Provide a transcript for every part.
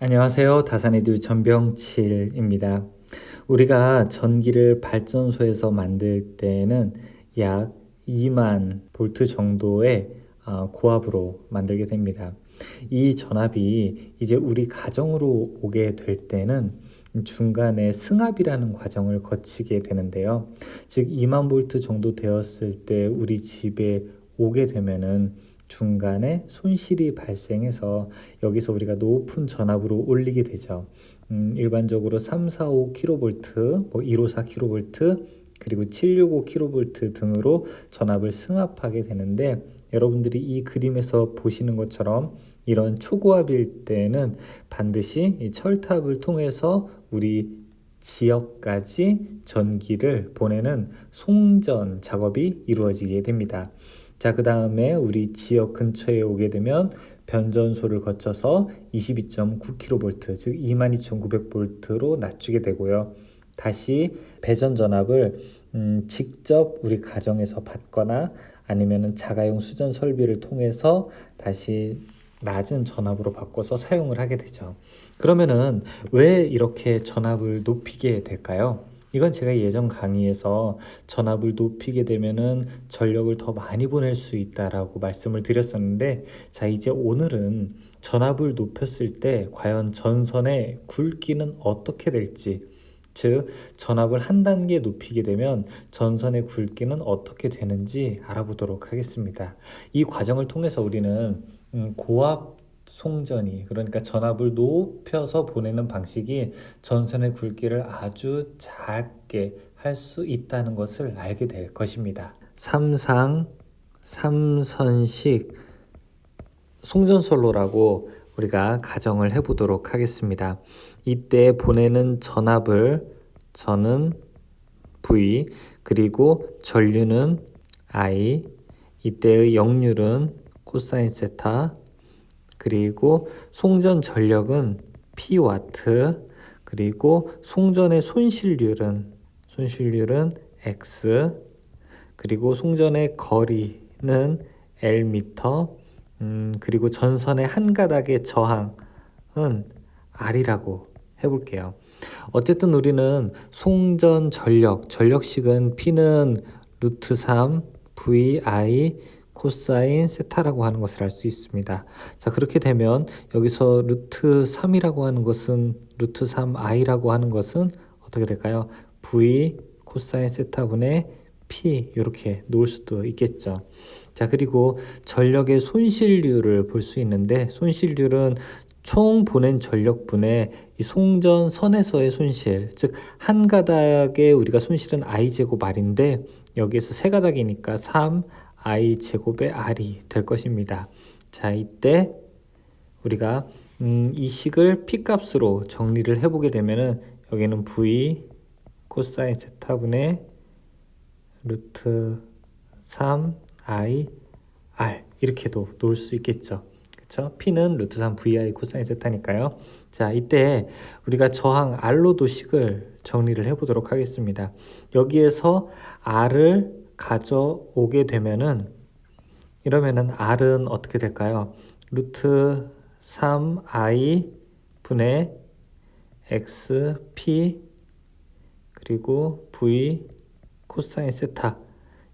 안녕하세요. 다산에듀 전병칠입니다. 우리가 전기를 발전소에서 만들 때는 약 2만 볼트 정도의 고압으로 만들게 됩니다. 이 전압이 이제 우리 가정으로 오게 될 때는 중간에 승합이라는 과정을 거치게 되는데요. 즉 2만 볼트 정도 되었을 때 우리 집에 오게 되면은 중간에 손실이 발생해서 여기서 우리가 높은 전압으로 올리게 되죠. 일반적으로 345kV, 154kV, 그리고 765kV 등으로 전압을 승합하게 되는데, 여러분들이 이 그림에서 보시는 것처럼 이런 초고압일 때는 반드시 이 철탑을 통해서 우리 지역까지 전기를 보내는 송전 작업이 이루어지게 됩니다. 자, 그 다음에 우리 지역 근처에 오게 되면 변전소를 거쳐서 22.9kV, 즉 22,900V로 낮추게 되고요. 다시 배전 전압을 직접 우리 가정에서 받거나 아니면 자가용 수전 설비를 통해서 다시 낮은 전압으로 바꿔서 사용을 하게 되죠. 그러면은 왜 이렇게 전압을 높이게 될까요? 이건 제가 예전 강의에서 전압을 높이게 되면은 전력을 더 많이 보낼 수 있다라고 말씀을 드렸었는데, 자, 이제 오늘은 전압을 높였을 때 과연 전선의 굵기는 어떻게 될지, 즉 전압을 한 단계 높이게 되면 전선의 굵기는 어떻게 되는지 알아보도록 하겠습니다. 이 과정을 통해서 우리는 고압 송전이, 그러니까 전압을 높여서 보내는 방식이 전선의 굵기를 아주 작게 할 수 있다는 것을 알게 될 것입니다. 삼상 3선식 송전솔로라고 우리가 가정을 해보도록 하겠습니다. 이때 보내는 전압을 저는 V, 그리고 전류는 I, 이때의 역률은 코사인 세타, 그리고 송전 전력은 P와트, 그리고 송전의 손실률은 X, 그리고 송전의 거리는 L미터, 그리고 전선의 한 가닥의 저항은 R이라고 해볼게요. 어쨌든 우리는 송전 전력식은 P는 루트 3 VI 코사인 세타라고 하는 것을 알 수 있습니다. 자, 그렇게 되면 여기서 루트 3이라고 하는 것은, 루트 3i라고 하는 것은 어떻게 될까요? V 코사인 세타분의 P, 이렇게 놓을 수도 있겠죠. 자, 그리고 전력의 손실률을 볼 수 있는데, 손실률은 총 보낸 전력분의 이 송전선에서의 손실, 즉 한 가닥에 우리가 손실은 i제곱 r인데 여기에서 세 가닥이니까 3i 제곱의 r이 될 것입니다. 자, 이때 우리가 이 식을 P값으로 정리를 해보게 되면은 여기는 V 코사인 세타분의 루트 3i r 이렇게도 놓을 수 있겠죠. 그렇죠? P는 루트 3 VI 코사인 세타니까요. 자, 이때 우리가 저항 R로도 식을 정리를 해보도록 하겠습니다. 여기에서 R을 가져오게 되면은, 이러면은 R은 어떻게 될까요? 루트 3I 분의 XP 그리고 V 코사인 세타,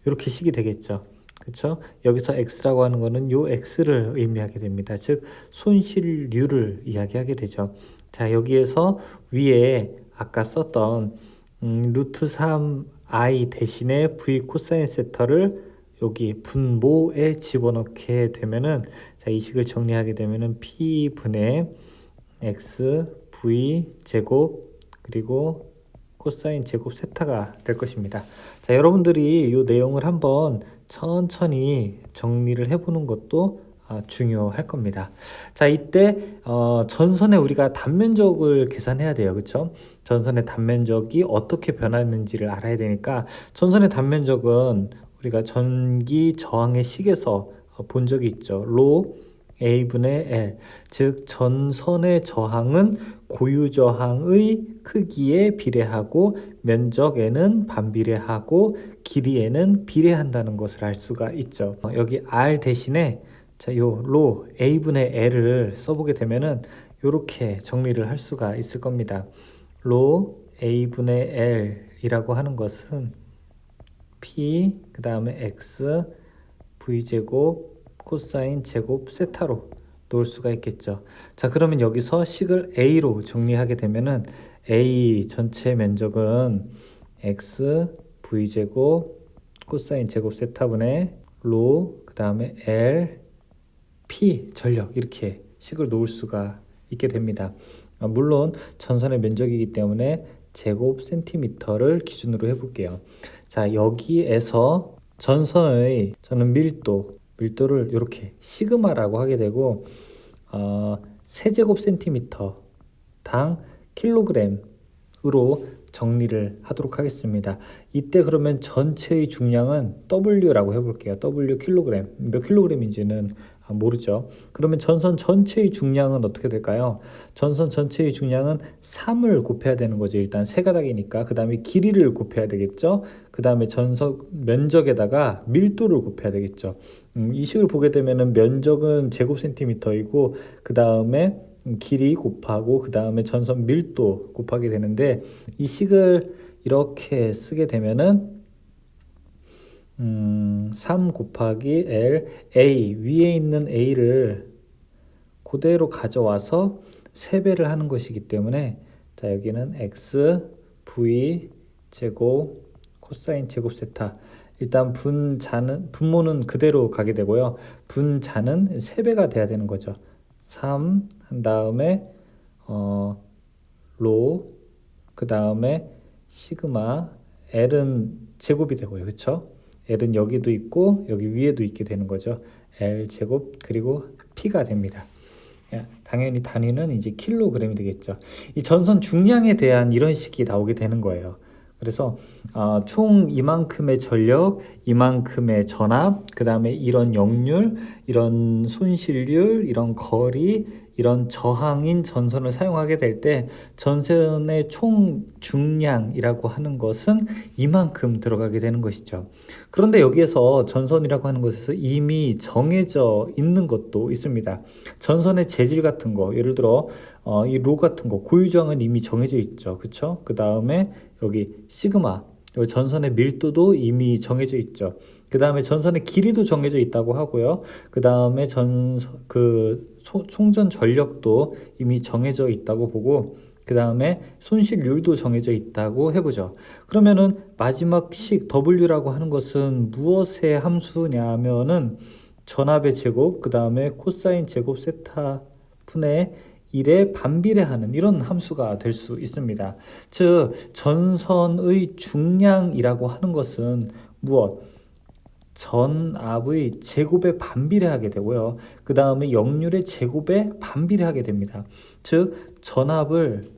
이렇게 식이 되겠죠. 그렇죠? 여기서 x라고 하는 거는 요 x를 의미하게 됩니다. 즉 손실률을 이야기하게 되죠. 자, 여기에서 위에 아까 썼던 루트 3i 대신에 v 코사인 세타를 여기 분모에 집어넣게 되면은, 자, 이 식을 정리하게 되면은 p 분의 x v 제곱 그리고 코사인 제곱 세타가 될 것입니다. 자, 여러분들이 이 내용을 한번 천천히 정리를 해보는 것도 중요할 겁니다. 자, 이때 전선에 우리가 단면적을 계산해야 돼요. 그렇죠? 전선의 단면적이 어떻게 변하는지를 알아야 되니까, 전선의 단면적은 우리가 전기 저항의 식에서 본 적이 있죠. 로 A분의 L, 즉 전선의 저항은 고유 저항의 크기에 비례하고 면적에는 반비례하고 길이에는 비례한다는 것을 알 수가 있죠. 여기 R 대신에 자, 요 로 A분의 L을 써보게 되면은 이렇게 정리를 할 수가 있을 겁니다. 로 A분의 L이라고 하는 것은 P 그 다음에 X V제곱 코사인 제곱 세타로 놓을 수가 있겠죠. 자, 그러면 여기서 식을 A로 정리하게 되면은 A 전체 면적은 X V제곱 코사인 제곱 세타분의 로 그 다음에 L P 전력 이렇게 식을 놓을 수가 있게 됩니다. 물론 전선의 면적이기 때문에 제곱 센티미터를 기준으로 해볼게요. 자, 여기에서 전선의 저는 밀도를 이렇게 시그마라고 하게 되고 세제곱 센티미터 당 킬로그램으로 정리를 하도록 하겠습니다. 이때 그러면 전체의 중량은 W라고 해볼게요. W 킬로그램, 몇 킬로그램인지는 모르죠. 그러면 전선 전체의 중량은 어떻게 될까요? 전선 전체의 중량은 3을 곱해야 되는 거죠. 일단 세 가닥이니까. 그 다음에 길이를 곱해야 되겠죠. 그 다음에 전선 면적에다가 밀도를 곱해야 되겠죠. 이 식을 보게 되면은 면적은 제곱 센티미터이고 그 다음에 길이 곱하고 그 다음에 전선 밀도 곱하게 되는데 이 식을 이렇게 쓰게 되면은 3 곱하기 L A 위에 있는 A를 그대로 가져와서 3배를 하는 것이기 때문에 자, 여기는 X V 제곱 코사인 제곱 세타 일단 분모는 그대로 가게 되고요. 분자는 3배가 돼야 되는 거죠. 3 한 다음에 로 그 다음에 시그마 L은 제곱이 되고요. 그렇죠? L은 여기도 있고 여기 위에도 있게 되는 거죠. L 제곱 그리고 P가 됩니다. 당연히 단위는 이제 킬로그램이 되겠죠. 이 전선 중량에 대한 이런 식이 나오게 되는 거예요. 그래서 총 이만큼의 전력, 이만큼의 전압, 그 다음에 이런 역률, 이런 손실률, 이런 거리, 이런 저항인 전선을 사용하게 될 때 전선의 총 중량이라고 하는 것은 이만큼 들어가게 되는 것이죠. 그런데 여기에서 전선이라고 하는 것에서 이미 정해져 있는 것도 있습니다. 전선의 재질 같은 거, 예를 들어 이 로 같은 거 고유저항은 이미 정해져 있죠. 그렇죠? 그 다음에 여기 시그마 여기 전선의 밀도도 이미 정해져 있죠. 그 다음에 전선의 길이도 정해져 있다고 하고요. 그 다음에 송전 전력도 이미 정해져 있다고 보고 그 다음에 손실률도 정해져 있다고 해보죠. 그러면은 마지막 식 W라고 하는 것은 무엇의 함수냐면은 전압의 제곱 그 다음에 코사인 제곱 세타 분의 1에 반비례하는 이런 함수가 될 수 있습니다. 즉 전선의 중량이라고 하는 것은 무엇? 전압의 제곱에 반비례하게 되고요. 그 다음에 역률의 제곱에 반비례하게 됩니다. 즉 전압을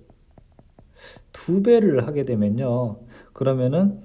2배를 하게 되면요. 그러면은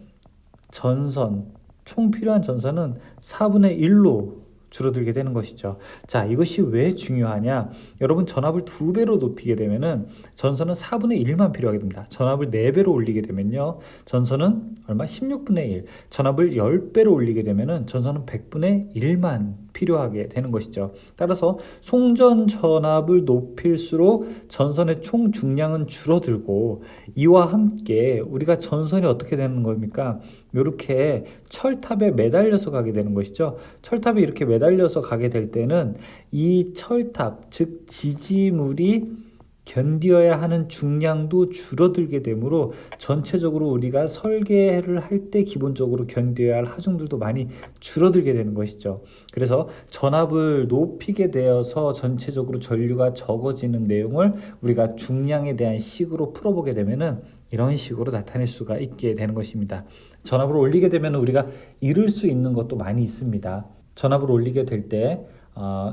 총 필요한 전선은 4분의 1로 줄어들게 되는 것이죠. 자, 이것이 왜 중요하냐? 여러분 전압을 2배로 높이게 되면은 전선은 4분의 1만 필요하게 됩니다. 전압을 4배로 올리게 되면요. 전선은 얼마? 16분의 1. 전압을 10배로 올리게 되면은 전선은 100분의 1만 필요하게 되는 것이죠. 따라서 송전 전압을 높일수록 전선의 총 중량은 줄어들고 이와 함께 우리가 전선이 어떻게 되는 겁니까? 이렇게 철탑에 매달려서 가게 되는 것이죠. 철탑에 이렇게 매달려서 가게 될 때는 이 철탑, 즉 지지물이 견디어야 하는 중량도 줄어들게 되므로 전체적으로 우리가 설계를 할 때 기본적으로 견뎌야 할 하중들도 많이 줄어들게 되는 것이죠. 그래서 전압을 높이게 되어서 전체적으로 전류가 적어지는 내용을 우리가 중량에 대한 식으로 풀어보게 되면은 이런 식으로 나타낼 수가 있게 되는 것입니다. 전압을 올리게 되면 우리가 잃을 수 있는 것도 많이 있습니다. 전압을 올리게 될 때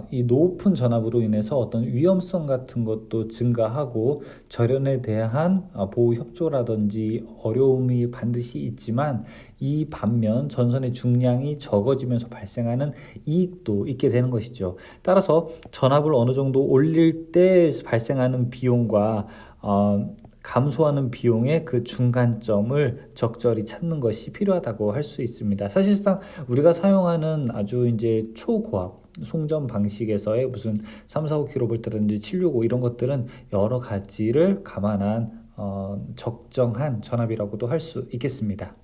이 높은 전압으로 인해서 어떤 위험성 같은 것도 증가하고 절연에 대한 보호 협조라든지 어려움이 반드시 있지만 이 반면 전선의 중량이 적어지면서 발생하는 이익도 있게 되는 것이죠. 따라서 전압을 어느 정도 올릴 때 발생하는 비용과 감소하는 비용의 그 중간점을 적절히 찾는 것이 필요하다고 할 수 있습니다. 사실상 우리가 사용하는 아주 이제 초고압 송전 방식에서의 무슨 3, 4, 5kV라든지 765 이런 것들은 여러 가지를 감안한 적정한 전압이라고도 할 수 있겠습니다.